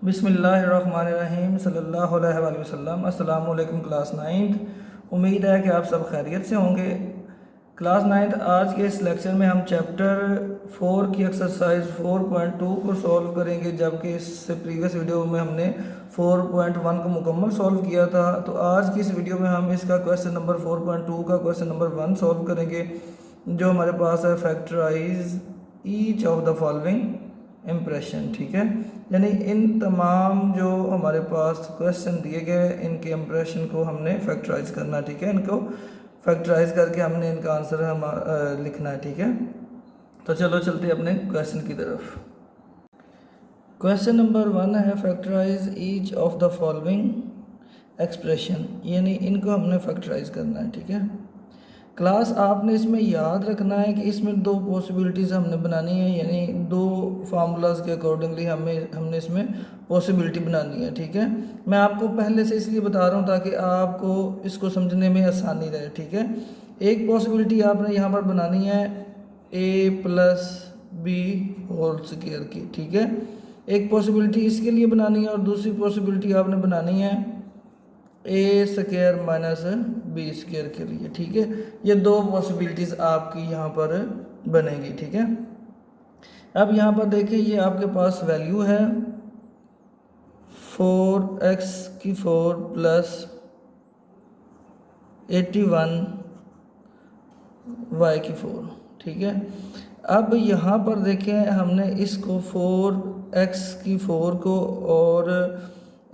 बिस्मिल्लाहिर्रहमानिर्रहीम सल्लल्लाहु अलैहि वसल्लम। अस्सलामु अलैकुम क्लास 9th। उम्मीद है कि आप सब खैरियत से होंगे। क्लास 9th आज के इस लेक्चर में हम चैप्टर 4 की एक्सरसाइज 4.2 को सॉल्व करेंगे, जबकि इससे प्रीवियस वीडियो में हमने 4.1 को मुकम्मल सॉल्व किया था। तो आज की इस वीडियो में हम इसका क्वेश्चन नंबर 4.2 का क्वेश्चन नंबर 1 सॉल्व करेंगे, जो हमारे पास है factorise each of the following impression. ठीक है, यानी इन तमाम जो हमारे पास क्वेश्चन दिए गए इनके इम्प्रेशन को हमने फैक्टराइज करना है। ठीक है, इनको फैक्टराइज करके हमने इनका आंसर लिखना है। ठीक है, तो चलो चलते अपने क्वेश्चन की तरफ। क्वेश्चन नंबर 1 है factorise each of the following expression, यानी इनको हमने फैक्टराइज करना है। ठीक है क्लास, आपने इसमें याद रखना है कि इसमें दो पॉसिबिलिटीज़ हमने बनानी है, यानी दो फार्मूलाज के अकॉर्डिंगली हमने इसमें पॉसिबिलिटी बनानी है। ठीक है, मैं आपको पहले से इसलिए बता रहा हूँ ताकि आपको इसको समझने में आसानी रहे। ठीक है, एक पॉसिबिलिटी आपने यहाँ पर बनानी है a plus B whole square की। ठीक है, एक पॉसिबिलिटी इसके लिए बनानी है और दूसरी पॉसिबिलिटी आपने बनानी है ए स्क्वायर माइनस बी स्क्वायर के लिए। ठीक है, ये दो पॉसिबिलिटीज़ आपकी यहाँ पर बनेगी। ठीक है, अब यहाँ पर देखिए ये आपके पास वैल्यू है 4x4 प्लस 81y4। ठीक है, अब यहाँ पर देखें हमने इसको 4x4 को और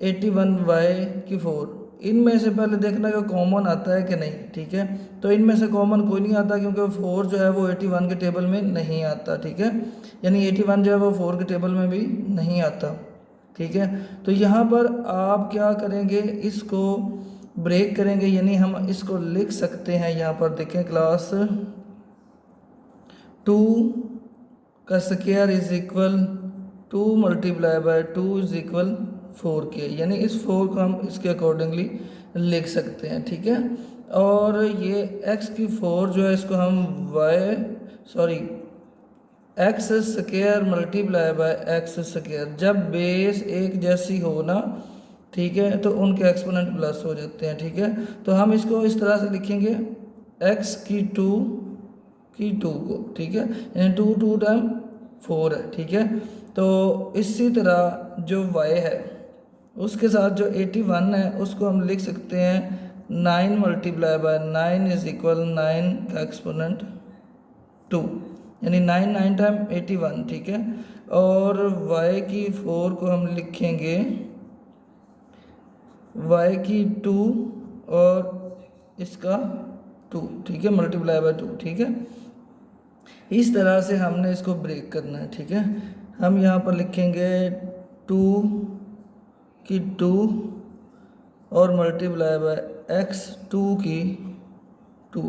81y4 इनमें से पहले देखना कि कॉमन आता है कि नहीं। ठीक है, तो इनमें से कॉमन कोई नहीं आता क्योंकि 4 जो है वो 81 के टेबल में नहीं आता। ठीक है, यानी 81 जो है वो 4 के टेबल में भी नहीं आता। ठीक है, तो यहाँ पर आप क्या करेंगे, इसको ब्रेक करेंगे, यानी हम इसको लिख सकते हैं। यहाँ पर देखें क्लास 2 का square is equal 2 multiply by 2 is equal 4 के, यानी इस 4 को हम इसके अकॉर्डिंगली लिख सकते हैं। ठीक है, और ये x4 जो है इसको हम x square multiply by x square, जब बेस एक जैसी हो ना, ठीक है, तो उनके एक्सपोनेंट प्लस हो जाते हैं। ठीक है, तो हम इसको इस तरह से लिखेंगे x2 को। ठीक है, यानी 2 टाइम 4 है। ठीक है, तो इसी तरह जो y है उसके साथ जो 81 है उसको हम लिख सकते हैं 9 मल्टीप्लाई बाय 9 इज इक्वल 9 का एक्सपोनेंट 2, यानी 9 टाइम 81। ठीक है, और y4 को हम लिखेंगे y2 और इसका 2। ठीक है, मल्टीप्लाई बाय 2। ठीक है, इस तरह से हमने इसको ब्रेक करना है। ठीक है, हम यहाँ पर लिखेंगे 2 और मल्टीप्लाई बाय x2 की 2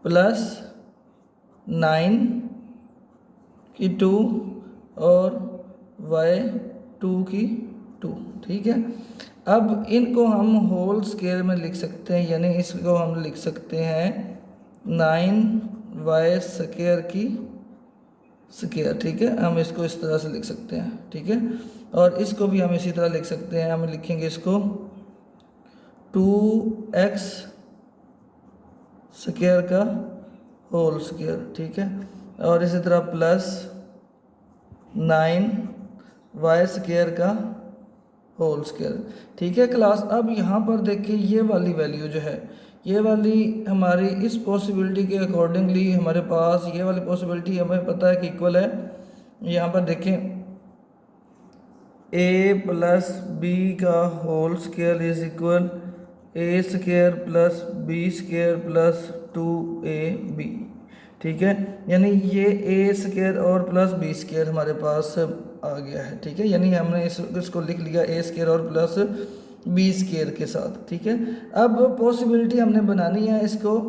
प्लस 9 की 2 और y2 की 2। ठीक है, अब इनको हम होल स्क्वायर में लिख सकते हैं, यानी इसको हम लिख सकते हैं 9y स्क्वायर की स्क्वायर। ठीक है, हम इसको इस तरह से लिख सकते हैं। ठीक है, और इसको भी हम इसी तरह लिख सकते हैं, हम लिखेंगे इसको 2x स्क्वायर का होल स्क्वायर। ठीक है, और इसी तरह प्लस 9y स्क्वायर का होल स्क्वायर। ठीक है क्लास, अब यहाँ पर देखिए ये वाली वैल्यू जो है, ये वाली हमारी इस पॉसिबिलिटी के अकॉर्डिंगली हमारे पास ये वाली पॉसिबिलिटी हमें पता है कि इक्वल है। यहाँ पर देखें a प्लस बी का whole square is equal a square plus B square plus 2ab। ठीक है, यानी ये a स्क्वायर और प्लस बी स्क्वायर हमारे पास आ गया है। ठीक है, यानी हमने इसको लिख लिया a स्क्वायर और प्लस बी स्क्वायर के साथ। ठीक है, अब पॉसिबिलिटी हमने बनानी है इसको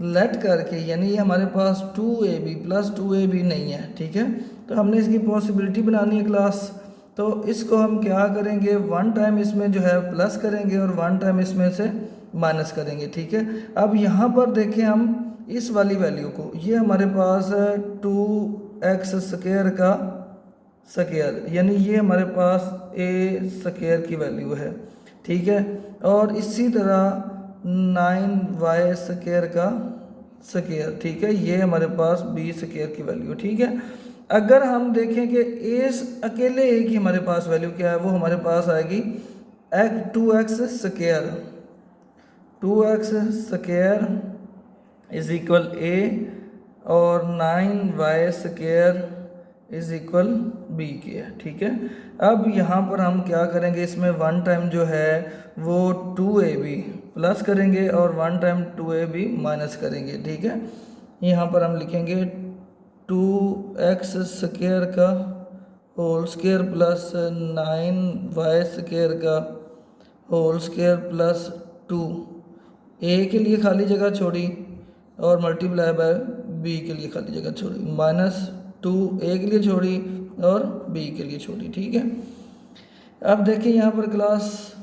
लेट करके, यानी हमारे पास 2ab प्लस 2ab नहीं है। ठीक है, तो हमने इसकी पॉसिबिलिटी बनानी है क्लास, तो इसको हम क्या करेंगे, 1 टाइम इसमें जो है प्लस करेंगे और 1 टाइम इसमें से माइनस करेंगे। ठीक है, अब यहाँ पर देखें हम इस वाली वैल्यू को, ये हमारे पास 2x स्क्वायर का स्क्वायर, यानी ये हमारे पास ए स्क्वायर की वैल्यू है, ठीक है। और इसी तरह 9y स्क्वायर का स्क्वायर, ठीक है, ये हमारे पास बी स्क्वायर की वैल्यू, ठीक है। अगर हम देखें कि अकेले ए की हमारे पास वैल्यू क्या है, वो हमारे पास आएगी 2x square, 2x square is equal a, और 9y square is equal B के है, ठीक है। अब यहाँ पर हम क्या करेंगे, इसमें 1 टाइम जो है वो 2ab प्लस करेंगे और 1 टाइम 2ab माइनस करेंगे, ठीक है। यहाँ पर हम लिखेंगे 2x स्क्वायर का whole square plus 9y square का होल स्क्वायर प्लस 2, ए के लिए खाली जगह छोड़ी और मल्टीप्लाई बाय बी के लिए खाली जगह छोड़ी, माइनस 2 ए के लिए छोड़ी और बी के लिए छोड़ी, ठीक है। अब देखिए यहाँ पर क्लास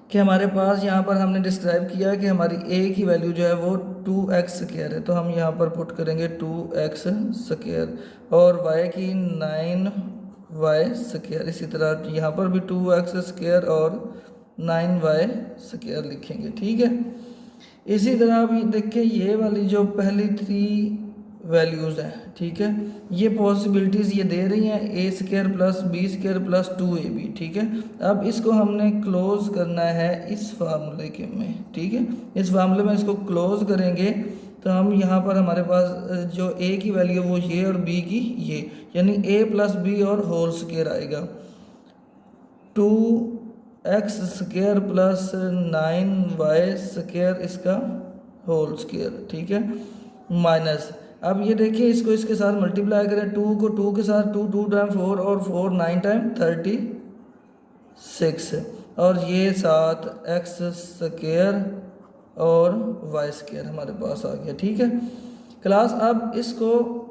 कि हमारे पास यहाँ पर हमने डिस्क्राइब किया है कि हमारी ए की वैल्यू जो है वो 2x स्क्वायर है, तो हम यहाँ पर पुट करेंगे 2x स्क्वायर, और y की 9y स्क्वायर, इसी तरह यहाँ पर भी 2x स्क्वायर और 9y स्क्वायर लिखेंगे, ठीक है। इसी तरह अभी देखिए ये वाली जो पहली 3 वैल्यूज़ हैं, ठीक है, ये पॉसिबिलिटीज़ ये दे रही हैं a square plus B square plus 2ab, ठीक है। अब इसको हमने क्लोज करना है इस फार्मूले के में, ठीक है, इस फार्मूले में इसको क्लोज करेंगे तो हम यहाँ पर हमारे पास जो ए की वैल्यू वो ये और बी की ये, यानी ए प्लस बी और होल स्क्वायर आएगा, 2x square plus 9y square इसका होल स्क्वायर, ठीक है, माइनस, अब ये देखिए इसको इसके साथ मल्टीप्लाई करें, 2 को 2 के साथ 2 टाइम 4 और 4 9 टाइम 36, और ये 7x स्क्वायर और y स्क्वायर हमारे पास आ गया, ठीक है क्लास। अब इसको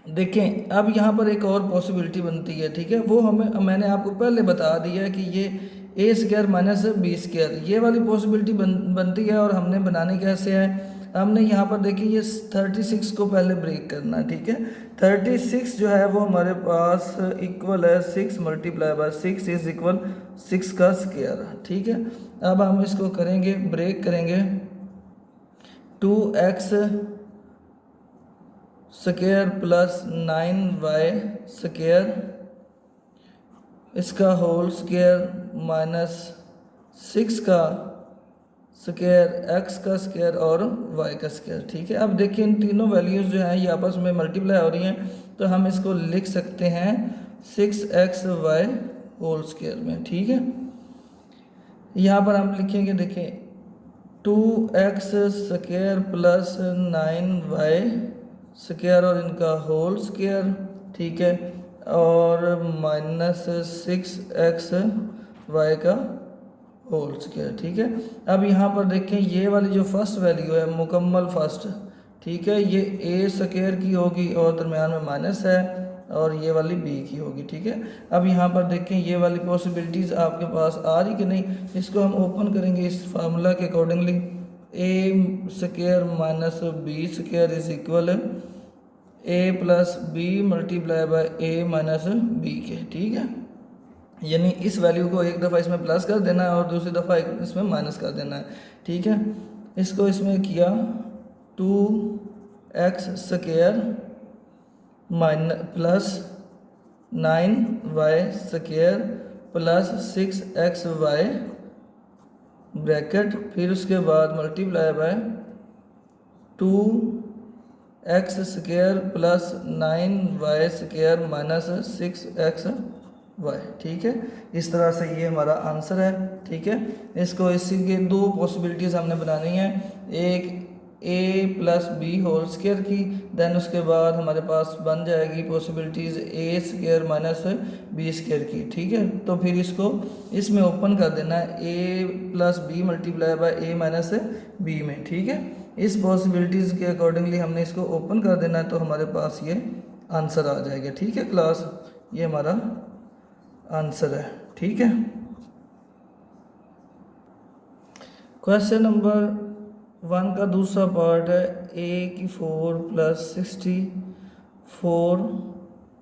देखें, अब यहाँ पर एक और पॉसिबिलिटी बनती है, ठीक है, वो मैंने आपको पहले बता दिया कि ये a square minus B square, ये वाली पॉसिबिलिटी बनती है। और हमने बनानी कैसे है, हमने यहाँ पर देखिए ये 36 को पहले ब्रेक करना है, ठीक है। 36 जो है वो हमारे पास इक्वल है 6 मल्टीप्लाई बाय 6 इज इक्वल 6 का स्क्वायर, ठीक है। अब हम इसको करेंगे, ब्रेक करेंगे, 2x square plus 9y square इसका होल स्क्वायर माइनस 6 का स्क्वायर, x का स्क्वायर और y का स्क्वायर, ठीक है। अब देखिए इन तीनों वैल्यूज़ जो हैं ये आपस में मल्टीप्लाई हो रही हैं, तो हम इसको लिख सकते हैं 6xy होल स्क्वायर में, ठीक है। यहाँ पर हम लिखेंगे, देखें 2x square plus 9y square और इनका होल स्क्वायर, ठीक है, और माइनस 6xy का होल स्क्वायर, ठीक है। अब यहाँ पर देखें ये वाली जो फर्स्ट वैल्यू है मुकम्मल फर्स्ट, ठीक है, ये ए स्क्वायर की होगी और दरम्यान में माइनस है, और ये वाली बी की होगी, ठीक है। अब यहाँ पर देखें ये वाली पॉसिबिलिटीज़ आपके पास आ रही कि नहीं, इसको हम ओपन करेंगे इस फार्मूला के accordingly, A square minus B square is equal A plus B multiply by A minus B के, ठीक है। यानी इस वैल्यू को एक दफ़ा इसमें प्लस कर देना है और दूसरी दफ़ा इसमें माइनस कर देना है, ठीक है। इसको इसमें किया 2x square minus plus 9y square plus 6xy bracket, फिर उसके बाद multiply by 2x square plus 9y square minus 6xy, ठीक है। इस तरह से ये हमारा आंसर है, ठीक है। इसको इसी के दो पॉसिबिलिटीज़ हमने बनानी है, एक ए प्लस बी होल स्क्वायर की, देन उसके बाद हमारे पास बन जाएगी पॉसिबिलिटीज़ ए स्क्वायर माइनस बी स्क्वायर की, ठीक है। तो फिर इसको इसमें ओपन कर देना है a plus B multiply by A minus b में, ठीक है। इस पॉसिबिलिटीज़ के अकॉर्डिंगली हमने इसको ओपन कर देना है, तो हमारे पास ये आंसर आ जाएगा, ठीक है क्लास, ये हमारा आंसर है, ठीक है। क्वेश्चन नंबर 1 का दूसरा पार्ट है, ए की 4 प्लस 64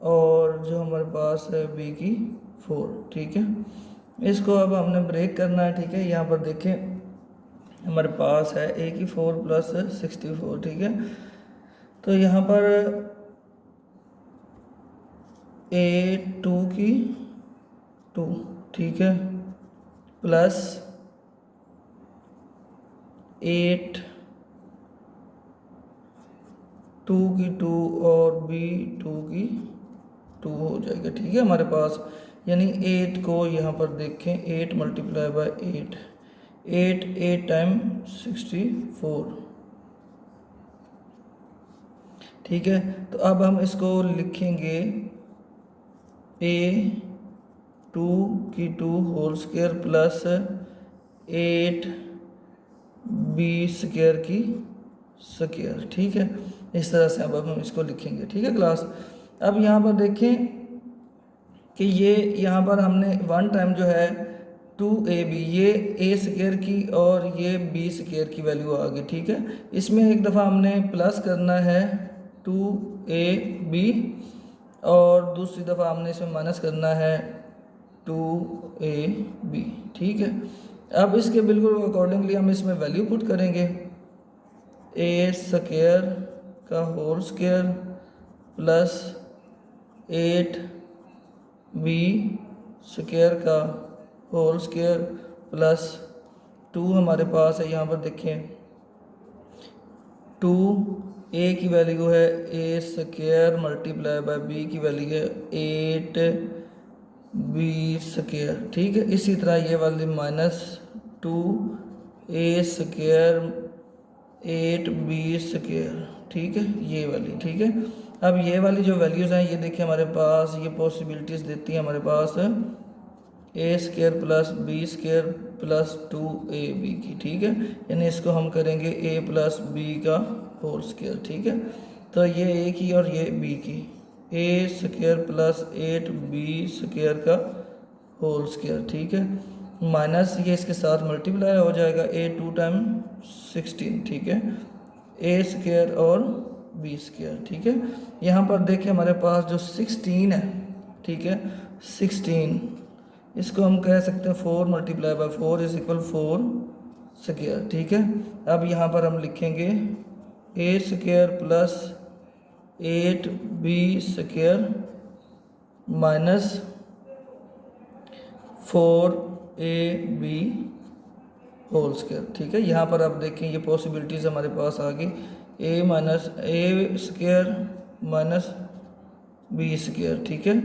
और जो हमारे पास है b की 4, ठीक है। इसको अब हमने ब्रेक करना है, ठीक है। यहाँ पर देखें हमारे पास है a की 4 प्लस 64, ठीक है। तो यहाँ पर a2 की 2, ठीक है, प्लस 8 2 की 2 और b2 की 2 हो जाएगा, ठीक है हमारे पास। यानी 8 को यहाँ पर देखें 8 मल्टीप्लाई बाय 8, 8 टाइम 64, ठीक है। तो अब हम इसको लिखेंगे a2 की 2 whole square plus 8 b square की स्क्वायर, ठीक है। इस तरह से अब हम इसको लिखेंगे, ठीक है क्लास। अब यहाँ पर देखें कि ये यहाँ पर हमने वन टाइम जो है 2ab, ये a स्क्वायर की और ये b स्क्वायर की वैल्यू आ गई, ठीक है। इसमें एक दफ़ा हमने प्लस करना है 2ab और दूसरी दफ़ा हमने इसमें माइनस करना है 2ab, ठीक है। अब इसके बिल्कुल अकॉर्डिंगली हम इसमें वैल्यू पुट करेंगे, a स्क्वायर का whole square plus 8b square का होल स्क्वायर प्लस 2 हमारे पास है, यहाँ पर देखें 2 a की वैल्यू है a square multiply by b की वैल्यू है 8b स्क्वायर, ठीक है। इसी तरह ये वाली minus 2a square 8b square, ठीक है, ये वाली, ठीक है। अब ये वाली जो वैल्यूज़ हैं ये देखिए हमारे पास ये पॉसिबिलिटीज़ देती हैं हमारे पास a square plus b square plus 2ab की, ठीक है। यानी इसको हम करेंगे a प्लस b का होल स्क्वायर, ठीक है। तो ये a की और ये b की, a square plus 8b square का होल स्क्वायर, ठीक है, माइनस ये इसके साथ मल्टीप्लाई हो जाएगा a2 टाइम 16, ठीक है, a स्क्वायर और b स्क्वायर, ठीक है। यहाँ पर देखिए हमारे पास जो 16 है, ठीक है, 16 इसको हम कह सकते हैं 4 multiply by 4 is equal 4 square, ठीक है। अब यहाँ पर हम लिखेंगे a square plus 8b square minus 4ab whole square, ठीक है। यहाँ पर आप देखें ये पॉसिबिलिटीज़ हमारे पास आ गई, a minus a square minus b square, ठीक है।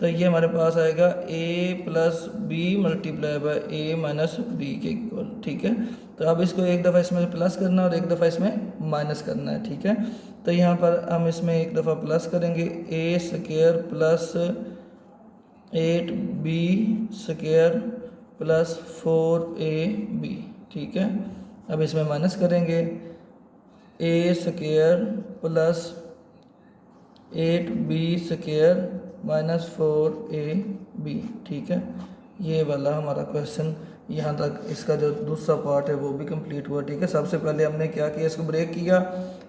तो ये हमारे पास आएगा a plus b multiply by a minus b के इक्वल, ठीक है। तो अब इसको एक दफ़ा इसमें प्लस करना है और एक दफ़ा इसमें माइनस करना है, ठीक है। तो यहाँ पर हम इसमें एक दफ़ा प्लस करेंगे a square plus 8b square plus 4ab, ठीक है। अब इसमें माइनस करेंगे a square plus 8b square minus 4ab, ठीक है। ये वाला हमारा क्वेश्चन यहाँ तक, इसका जो दूसरा पार्ट है वो भी कंप्लीट हुआ, ठीक है। सबसे पहले हमने क्या किया, इसको ब्रेक किया,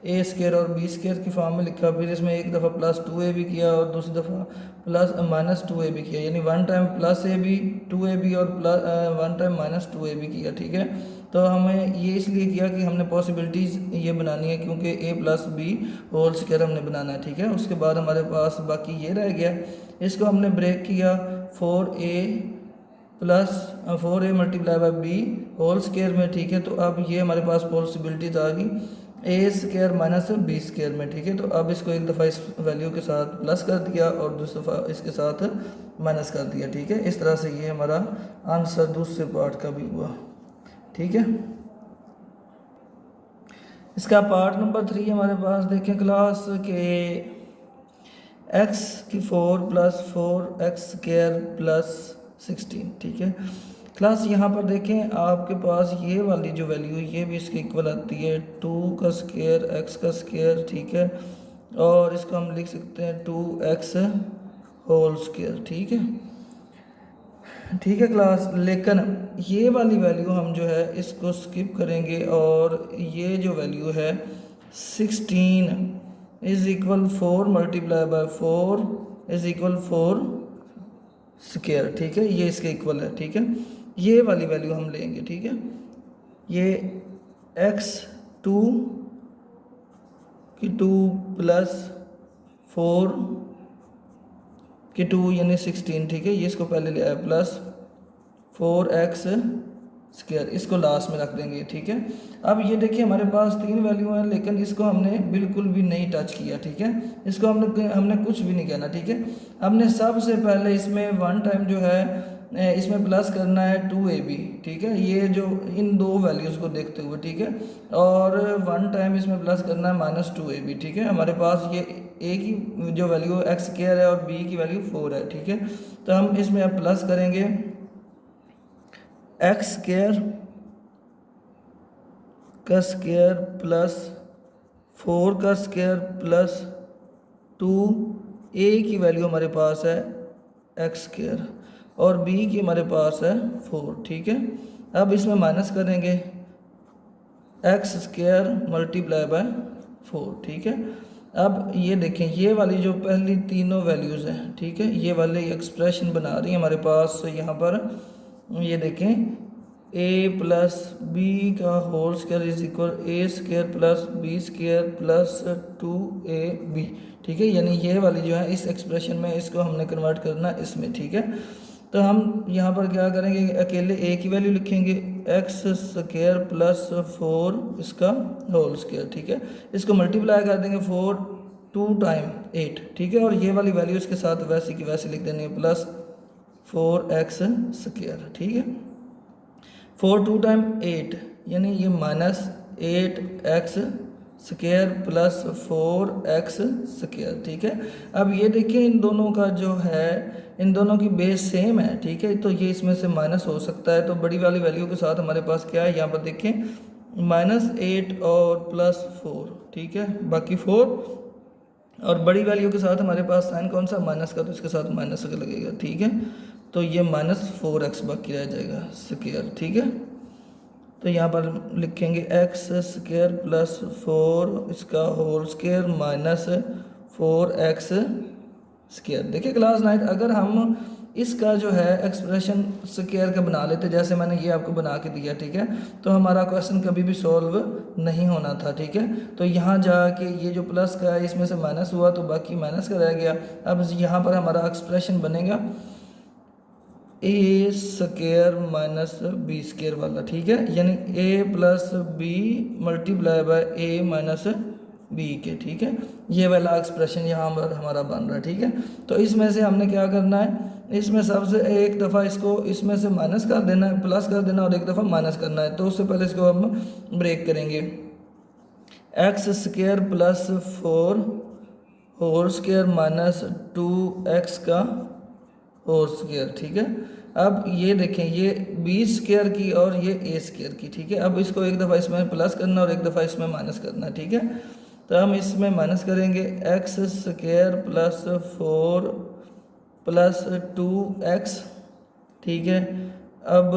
a स्क्वायर और b स्क्वायर की फॉर्म में लिखा, फिर इसमें एक दफ़ा प्लस 2ab किया और दूसरी दफ़ा प्लस माइनस 2ab किया, यानी one time plus ab 2ab और plus one time minus 2ab किया, ठीक है। तो हमें ये इसलिए किया कि हमने पॉसिबिलिटीज़ ये बनानी है क्योंकि a plus b whole square हमने बनाना है, ठीक है। उसके बाद हमारे पास बाकी ये रह गया, इसको हमने ब्रेक किया 4a plus 4a multiply by b whole square में, ठीक है। तो अब ये हमारे पास पॉसिबिलिटीज आ गई a square minus b square में, ठीक है। तो अब इसको एक दफ़ा इस वैल्यू के साथ प्लस कर दिया और दूसरी दफ़ा इसके साथ माइनस कर दिया, ठीक है। इस तरह से ये हमारा आंसर दूसरे पार्ट का भी हुआ, ठीक है। इसका पार्ट नंबर 3 हमारे पास देखें क्लास के x की 4 प्लस 4x स्क्वायर प्लस 16, ठीक है क्लास। यहाँ पर देखें आपके पास ये वाली जो वैल्यू ये भी इसके इक्वल आती है 2 का स्क्वायर x का स्क्वायर, ठीक है, और इसको हम लिख सकते हैं 2x होल स्क्वायर, ठीक है, ठीक है क्लास। लेकिन ये वाली वैल्यू हम जो है इसको स्किप करेंगे और ये जो वैल्यू है 16 is equal 4 multiply by 4 is equal 4 square, ठीक है, ये इसके इक्वल है, ठीक है। ये वाली वैल्यू हम लेंगे, ठीक है। ये x2 की 2 प्लस 4 की 2 यानी 16, ठीक है। ये इसको पहले ले आया प्लस 4x स्क्वायर, इसको लास्ट में रख देंगे, ठीक है। अब ये देखिए हमारे पास 3 वैल्यू हैं, लेकिन इसको हमने बिल्कुल भी नहीं टच किया, ठीक है। इसको हमने कुछ भी नहीं कहना, ठीक है। हमने सबसे पहले इसमें 1 टाइम जो है इसमें प्लस करना है 2ab, ठीक है, ये जो इन दो वैल्यूज़ को देखते हुए, ठीक है। और 1 टाइम इसमें प्लस करना है -2ab, ठीक है। हमारे पास ये a की जो वैल्यू x स्क्वायर है और b की वैल्यू 4 है, ठीक है। तो हम इसमें अब प्लस करेंगे x स्क्वायर का स्क्वायर प्लस 4 का स्क्वायर प्लस 2a की वैल्यू हमारे पास है x स्क्वायर और b की हमारे पास है 4, ठीक है। अब इसमें माइनस करेंगे x स्क्वायर मल्टीप्लाई बाय 4, ठीक है। अब ये देखें, ये वाली जो पहली तीनों वैल्यूज़ हैं, ठीक है, ये वाली एक्सप्रेशन बना रही है हमारे पास यहाँ पर। ये देखें a प्लस बी का whole square is equal a square plus b square plus 2ab, ठीक है। यानी ये वाली जो है इस एक्सप्रेशन में, इसको हमने कन्वर्ट करना इसमें, ठीक है। तो हम यहाँ पर क्या करेंगे, अकेले a की वैल्यू लिखेंगे x स्क्वायर प्लस 4 इसका होल स्क्वायर, ठीक है। इसको मल्टीप्लाई कर देंगे 4 2 टाइम 8, ठीक है। और ये वाली वैल्यू इसके साथ वैसे की वैसे लिख देनी है प्लस 4x स्क्वायर, ठीक है। 4 2 टाइम 8 यानी ये -8x square plus 4x square, ठीक है। अब ये देखिए इन दोनों का जो है, इन दोनों की बेस सेम है, ठीक है। तो ये इसमें से माइनस हो सकता है, तो बड़ी वाली वैल्यू के साथ हमारे पास क्या है, यहाँ पर देखें -8 और प्लस 4, ठीक है, बाकी 4। और बड़ी वैल्यू के साथ हमारे पास साइन कौन सा, माइनस का, तो इसके साथ माइनस का लगेगा, ठीक है। तो ये -4x बाकी रह जाएगा स्क्वायर, ठीक है। तो यहाँ पर लिखेंगे x स्क्वायर प्लस 4 इसका whole square minus 4x square. देखिए क्लास 9, अगर हम इसका जो है एक्सप्रेशन स्क्वायर का बना लेते, जैसे मैंने ये आपको बना के दिया, ठीक है, तो हमारा क्वेश्चन कभी भी सॉल्व नहीं होना था, ठीक है। तो यहाँ जाके ये जो प्लस का है इसमें से माइनस हुआ तो बाकी माइनस का रह गया। अब यहाँ पर हमारा एक्सप्रेशन बनेगा a square minus B square वाला, ठीक है, यानी a plus B multiply by a minus B के, ठीक है। ये वाला एक्सप्रेशन यहाँ पर हमारा बन रहा है, ठीक है। तो इसमें से हमने क्या करना है, इसमें सबसे एक दफ़ा इसको इसमें से माइनस कर देना है, प्लस कर देना, और एक दफ़ा माइनस करना है। तो उससे पहले इसको हम ब्रेक करेंगे, x square plus 4 whole square minus 2x का होल स्क्वायर, ठीक है। अब ये देखें, ये बी स्क्वायर की और ये ए स्क्वायर की, ठीक है। अब इसको एक दफ़ा इसमें प्लस करना और एक दफ़ा इसमें माइनस करना, ठीक है। तो हम इसमें माइनस करेंगे x square plus 4 plus 2x, ठीक है। अब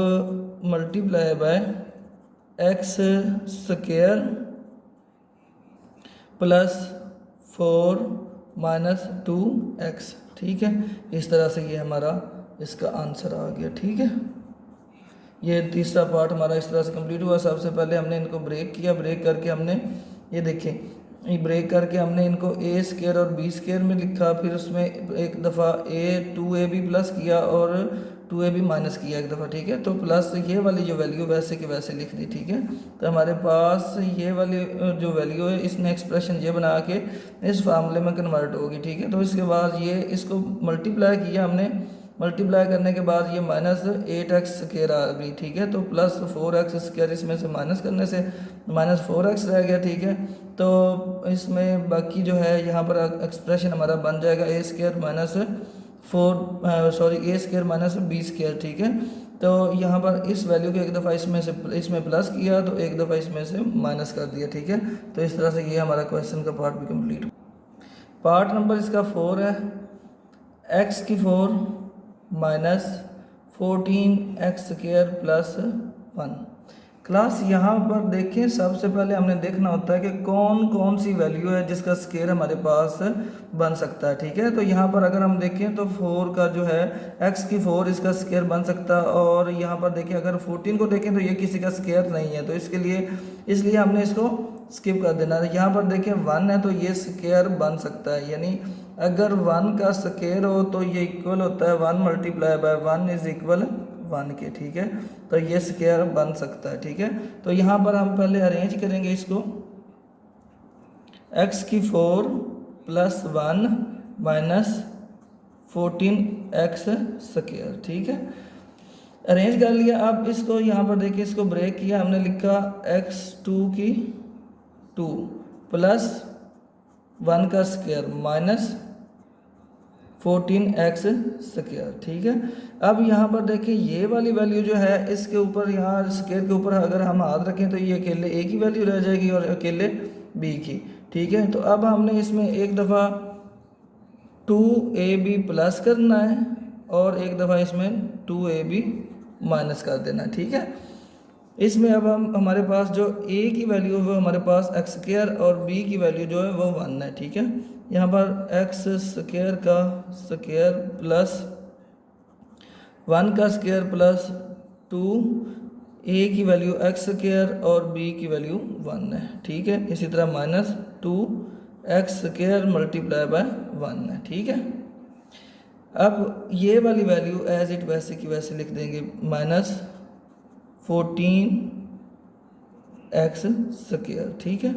multiply by x square plus 4 minus 2x, ठीक है। इस तरह से ये हमारा इसका आंसर आ गया, ठीक है। ये तीसरा पार्ट हमारा इस तरह से कंप्लीट हुआ। सबसे पहले हमने इनको ब्रेक किया, ब्रेक करके हमने ये देखें, ये ब्रेक करके हमने इनको a स्क्वायर और b स्क्वायर में लिखा, फिर उसमें एक दफ़ा 2ab प्लस किया और 2ab माइनस किया एक दफ़ा, ठीक है। तो प्लस ये वाली जो वैल्यू वैसे की वैसे लिख दी, ठीक है। तो हमारे पास ये वाली जो वैल्यू है, इसने एक्सप्रेशन ये बना के इस फार्मूले में कन्वर्ट होगी, ठीक है। तो इसके बाद ये इसको मल्टीप्लाई किया हमने, मल्टीप्लाई करने के बाद ये -8x स्क्वायर आ गई, ठीक है। तो प्लस 4x स्क्वायर, इसमें से माइनस करने से -4x रह गया, ठीक है। तो इसमें बाकी जो है यहाँ पर एक्सप्रेशन हमारा बन जाएगा a square minus a square minus b square, ठीक है। तो यहाँ पर इस वैल्यू को एक दफ़ा इसमें प्लस किया तो एक दफ़ा इसमें से माइनस कर दिया, ठीक है। तो इस तरह से ये हमारा क्वेश्चन का पार्ट भी कंप्लीट हुआ। पार्ट नंबर इसका 4 है, x की 4 minus 14x square plus 1। Class यहाँ पर देखें, सबसे पहले हमने देखना होता है कि कौन कौन सी वैल्यू है जिसका स्केयर हमारे पास बन सकता है। ठीक है, तो यहाँ पर अगर हम देखें तो 4 का जो है x की 4 इसका स्केयर बन सकता है, और यहाँ पर देखें अगर 14 को देखें तो ये किसी का स्केयर नहीं है, तो इसलिए हमने इसको स्किप कर देना है। यहाँ पर देखें 1 है तो ये स्केयर बन सकता है, यानी अगर 1 का स्केयर हो तो ये इक्वल होता है 1 मल्टीप्लाई बाय 1 इज इक्वल 1 के। ठीक है, तो ये स्केयर बन सकता है। ठीक है, तो यहाँ पर हम पहले अरेंज करेंगे इसको, x की 4 प्लस 1 माइनस 14x स्केयर। ठीक है, अरेंज कर लिया। अब इसको यहाँ पर देखिए, इसको ब्रेक किया, हमने लिखा x2 की 2 प्लस 1 का स्केयर माइनस 14x स्केयर। ठीक है, अब यहाँ पर देखिए ये वाली वैल्यू जो है इसके ऊपर, यहाँ स्केयर के ऊपर अगर हम हाथ रखें तो ये अकेले a की वैल्यू रह जाएगी और अकेले b की। ठीक है, तो अब हमने इसमें एक दफ़ा 2ab प्लस करना है और एक दफ़ा इसमें 2ab माइनस कर देना है। ठीक है, इसमें अब हमारे पास जो a की वैल्यू है वो हमारे पास x स्केयर और b की वैल्यू जो है वो 1 है। ठीक है, यहाँ पर x स्केयर का स्केयर प्लस 1 का स्केयर प्लस 2, a की वैल्यू x स्केयर और b की वैल्यू 1 है। ठीक है, इसी तरह minus 2x square multiply by 1 है। ठीक है, अब ये वाली वैल्यू एज इट वैसे की वैसे लिख देंगे, माइनस 14x स्केयर। ठीक है,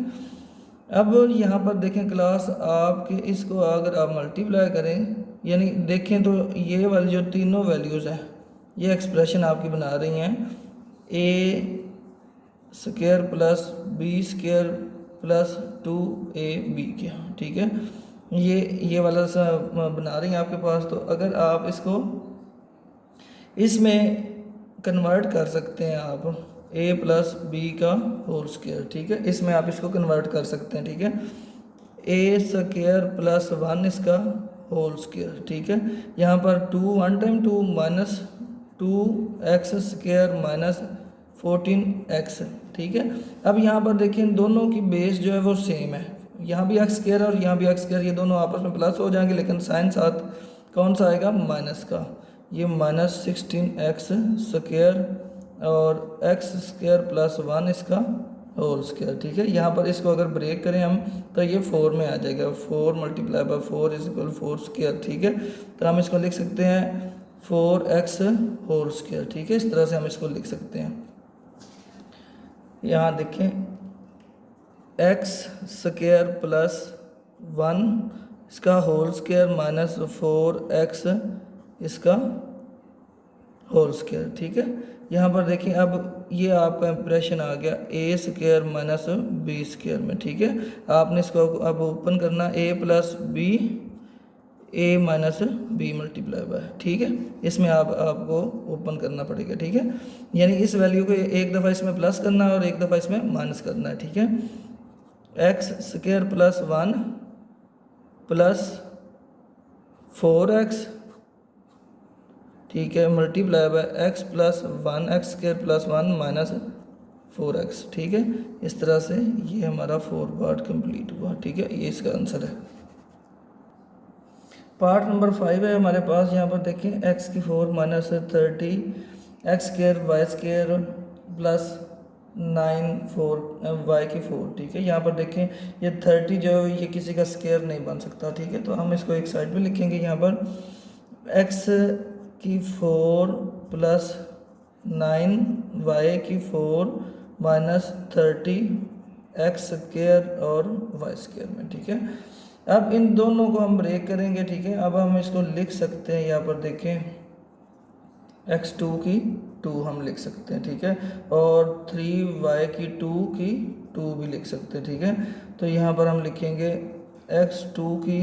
अब यहाँ पर देखें क्लास, आपके इसको अगर आप मल्टीप्लाई करें, यानी देखें तो ये वाली जो तीनों वैल्यूज़ हैं ये एक्सप्रेशन आपकी बना रही हैं a square plus b square plus 2ab के। ठीक है, ये वाला सा बना रही हैं आपके पास। तो अगर आप इसको इसमें कन्वर्ट कर सकते हैं आप a प्लस बी का होल स्केयर। ठीक है, इसमें आप इसको कन्वर्ट कर सकते हैं। ठीक है, a स्केयर प्लस 1 इसका होल स्केयर। ठीक है, यहाँ पर 2 1 time 2 minus 2x square minus 14x। ठीक है, अब यहाँ पर देखिए दोनों की बेस जो है वो सेम है, यहाँ भी x स्केयर और यहाँ भी x स्केयर, ये दोनों आपस में प्लस हो जाएंगे, लेकिन साइन साथ कौन सा आएगा, माइनस का। ये माइनस 16x स्केयर और x स्केयर प्लस 1 इसका होल स्केयर। ठीक है, यहाँ पर इसको अगर ब्रेक करें हम तो ये 4 में आ जाएगा, 4 multiply by 4 is equal 4 square. ठीक है, तो हम इसको लिख सकते हैं 4x होल स्केयर। ठीक है, इस तरह से हम इसको लिख सकते हैं। यहाँ देखें x स्केयर प्लस 1 इसका होल स्केयर माइनस 4x इसका होल स्केयर। ठीक है, यहाँ पर देखिए अब ये आपका इंप्रेशन आ गया a square minus b square में। ठीक है, आपने इसको अब ओपन करना a plus B a minus B multiply by. ठीक है, इसमें आपको ओपन करना पड़ेगा। ठीक है, यानी इस वैल्यू को एक दफ़ा इसमें प्लस करना है और एक दफ़ा इसमें माइनस करना है। ठीक है, x square plus 1 plus 4x। ठीक है, multiply by x plus 1x square plus 1 minus 4x। ठीक है, इस तरह से ये हमारा 4 पार्ट कंप्लीट हुआ। ठीक है, ये इसका आंसर है। पार्ट नंबर 5 है हमारे पास। यहाँ पर देखें x की 4 minus 30 x square Y square plus 9 4 y की 4। ठीक है, यहाँ पर देखें ये 30 जो है ये किसी का स्केयर नहीं बन सकता। ठीक है, तो हम इसको एक साइड पे लिखेंगे। यहाँ पर x की 4 प्लस 9 y की 4 माइनस 30 x स्केयर और y स्केयर में। ठीक है, अब इन दोनों को हम ब्रेक करेंगे। ठीक है, अब हम इसको लिख सकते हैं, यहाँ पर देखें x2 की 2 हम लिख सकते हैं। ठीक है, और 3y की 2 भी लिख सकते हैं। ठीक है, तो यहाँ पर हम लिखेंगे x2 की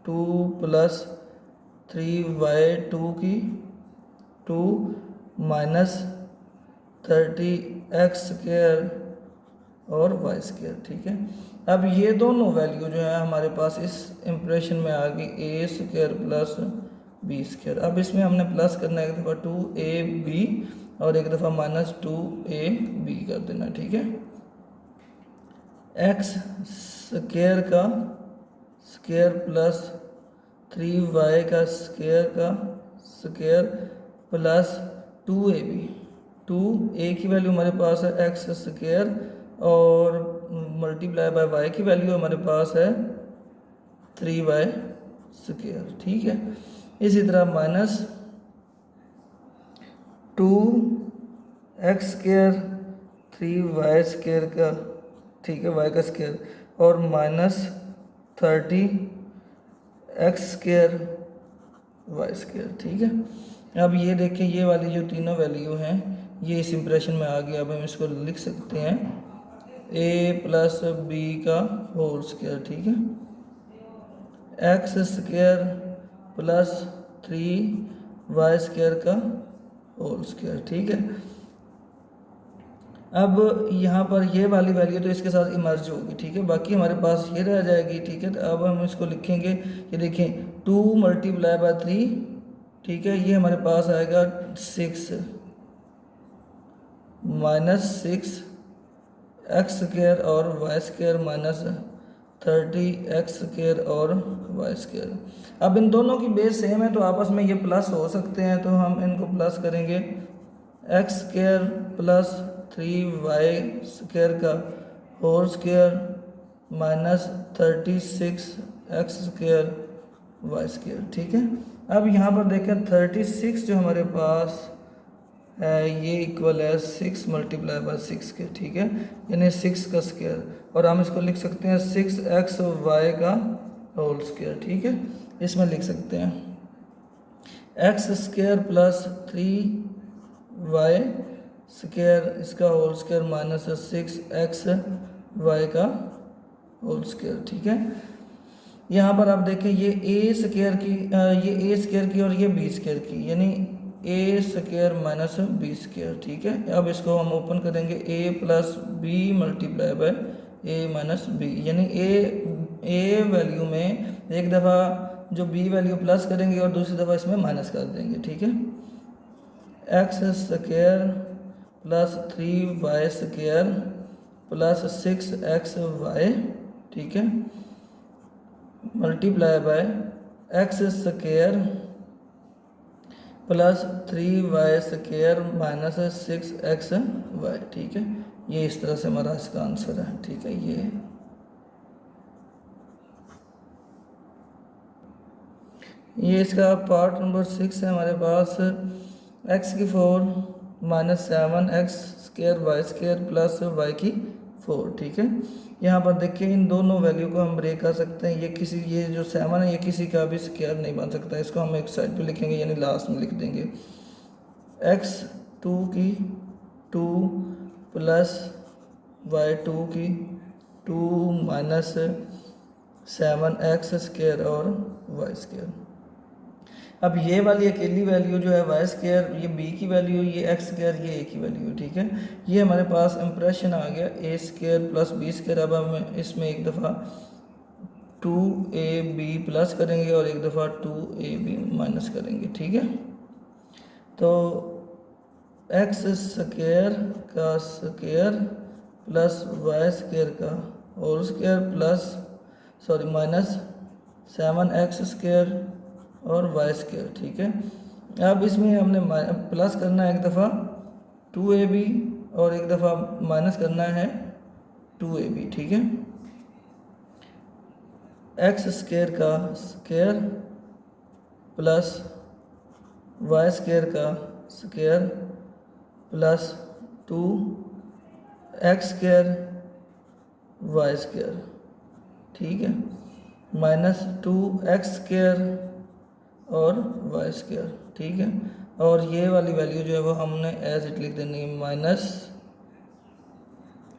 2 प्लस 3y2 की 2 माइनस 30x स्केयर और y स्केयर। ठीक है, अब ये दोनों वैल्यू जो है हमारे पास इस इंप्रेशन में आ गई a square plus b square. अब इसमें हमने प्लस करना है, 2ab और एक दफ़ा माइनस 2ab कर देना, ठीक है। एक्स स्क्वायर का स्क्वायर प्लस 3y का स्क्वायर प्लस 2ab, 2a की वैल्यू हमारे पास है एक्स स्क्वायर और मल्टीप्लाई बाय y की वैल्यू हमारे पास है 3y स्क्वायर, ठीक है। इसी तरह minus 2x square 3y square का, ठीक है, y का स्क्वायर और minus 30x square y square, ठीक है। अब ये देखें, ये वाली जो तीनों वैल्यू हैं ये इस इंप्रेशन में आ गया। अब हम इसको लिख सकते हैं a प्लस बी का होल स्क्वायर, ठीक है, x square plus 3y square का होल स्क्वायर, ठीक है। अब यहाँ पर ये वाली वैल्यू तो इसके साथ इमर्ज होगी, ठीक है, बाकी हमारे पास ये रह जाएगी, ठीक है। तो अब हम इसको लिखेंगे, ये देखें 2 मल्टीप्लाई बाय 3, ठीक है, ये हमारे पास आएगा 6 माइनस 6 एक्स स्क्वायर और Y square minus 30x square और वाई स्क्वायर। अब इन दोनों की बेस सेम है तो आपस में ये प्लस हो सकते हैं, तो हम इनको प्लस करेंगे। X square plus 3y square का whole square minus 36x square Y square, ठीक है। अब यहाँ पर देखें 36 जो हमारे पास है ये इक्वल है 6 मल्टीप्लाई बाय 6 के, ठीक है, यानी 6 का स्क्वायर, और हम इसको लिख सकते हैं 6x y का होल स्क्वायर, ठीक है। इसमें लिख सकते हैं x square plus 3y square इसका whole square minus 6x y का होल स्क्वायर, ठीक है। यहाँ पर आप देखें ये a स्क्वायर की ये a स्क्वायर की और ये b स्क्वायर की, यानी a square minus B square, ठीक है। अब इसको हम ओपन करेंगे a plus B multiply by a minus B, यानी a वैल्यू में एक दफ़ा जो b वैल्यू प्लस करेंगे और दूसरी दफ़ा इसमें माइनस कर देंगे, ठीक है। X square plus 3y square plus 6xy, ठीक है, multiply by x square plus 3y square minus 6xy, ठीक है। ये इस तरह से हमारा इसका आंसर है, ठीक है। ये इसका पार्ट नंबर 6 है हमारे पास। x की 4 minus 7x square Y square plus y की 4, ठीक है। यहाँ पर देखिए इन दोनों वैल्यू को हम ब्रेक कर सकते हैं। ये जो 7 है ये किसी का भी स्क्वायर नहीं बन सकता, इसको हम एक साइड पे लिखेंगे, यानी लास्ट में लिख देंगे x 2 की 2 प्लस y 2 की 2 माइनस 7x स्क्वायर और y स्क्वायर। अब ये वाली अकेली वैल्यू जो है वाई स्क्वायर, ये b की वैल्यू, ये एक्स स्क्वायर, ये a की वैल्यू, ठीक है। ये हमारे पास इंप्रेशन आ गया a square plus b square. अब हम इसमें एक दफ़ा 2ab प्लस करेंगे और एक दफ़ा 2ab माइनस करेंगे, ठीक है। तो एक्स स्क्वायर का स्क्वायर प्लस वाई स्क्वायर का whole square plus minus 7x square और वाई स्क्वायर, ठीक है। अब इसमें हमने प्लस करना है एक दफ़ा 2ab और एक दफ़ा माइनस करना है 2ab, ठीक है। एक्स स्क्वायर का स्क्वायर प्लस वाई स्क्वायर का square plus 2x square Y square, ठीक है, माइनस 2x स्क्वायर और वाई स्क्वायर, ठीक है। और ये वाली वैल्यू जो है वो हमने एज इट लिख देनी है माइनस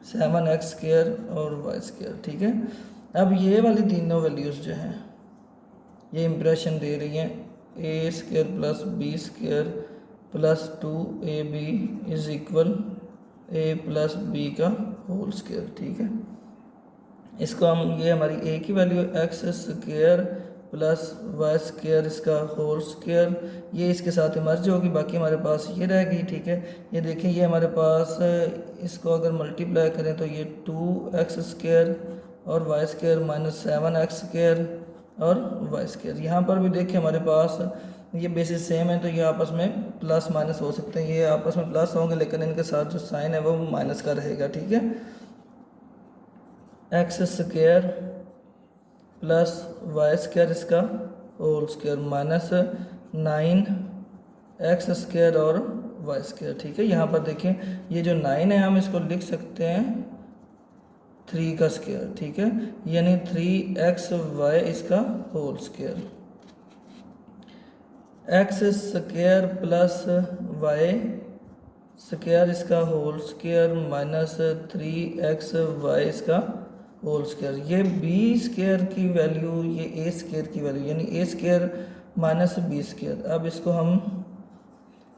7x स्क्वायर और वाई स्क्वायर, ठीक है। अब ये वाली तीनों वैल्यूज़ जो हैं ये इंप्रेशन दे रही हैं a square plus b square plus 2ab is equal a plus b का होल स्क्वायर, ठीक है। इसको हम ये हमारी a की value X square plus Y square इसका होल स्क्वायर, ये इसके साथ मर्ज होगी, बाकी हमारे पास ये रह गई। ठीक है, ये देखें, ये हमारे पास इसको अगर मल्टीप्लाई करें तो ये 2x स्क्वायर और Y square minus 7x square और वाई स्क्वायर। यहाँ पर भी देखिए हमारे पास ये बेसिस सेम है, तो ये आपस में प्लस माइनस हो सकते हैं, ये आपस में प्लस होंगे लेकिन इनके साथ जो साइन है वो माइनस का रहेगा। ठीक है, x square plus Y square इसका whole square minus 9x square और वाई स्क्वायर। ठीक है, यहाँ पर देखें ये जो 9 है हम इसको लिख सकते हैं 3 का स्क्वायर। ठीक है, यानी 3xy इसका whole square, x square plus Y square इसका होल स्क्वायर माइनस 3xy इसका होल स्क्वायर। ये बी स्क्वायर की वैल्यू, ये ए स्क्वायर की वैल्यू, यानी a square minus B square. अब इसको हम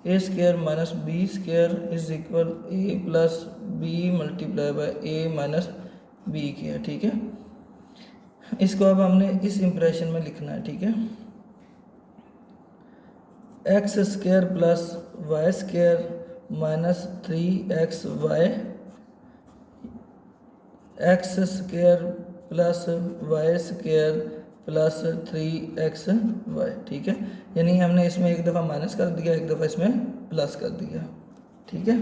a square minus B square is equal A plus B multiply by A minus b किया। ठीक है, इसको अब हमने इस इंप्रेशन में लिखना है। ठीक है, x square plus Y square minus 3xy, X square plus Y square plus 3xy। ठीक है, यानी हमने इसमें एक दफ़ा माइनस कर दिया, एक दफ़ा इसमें प्लस कर दिया। ठीक है।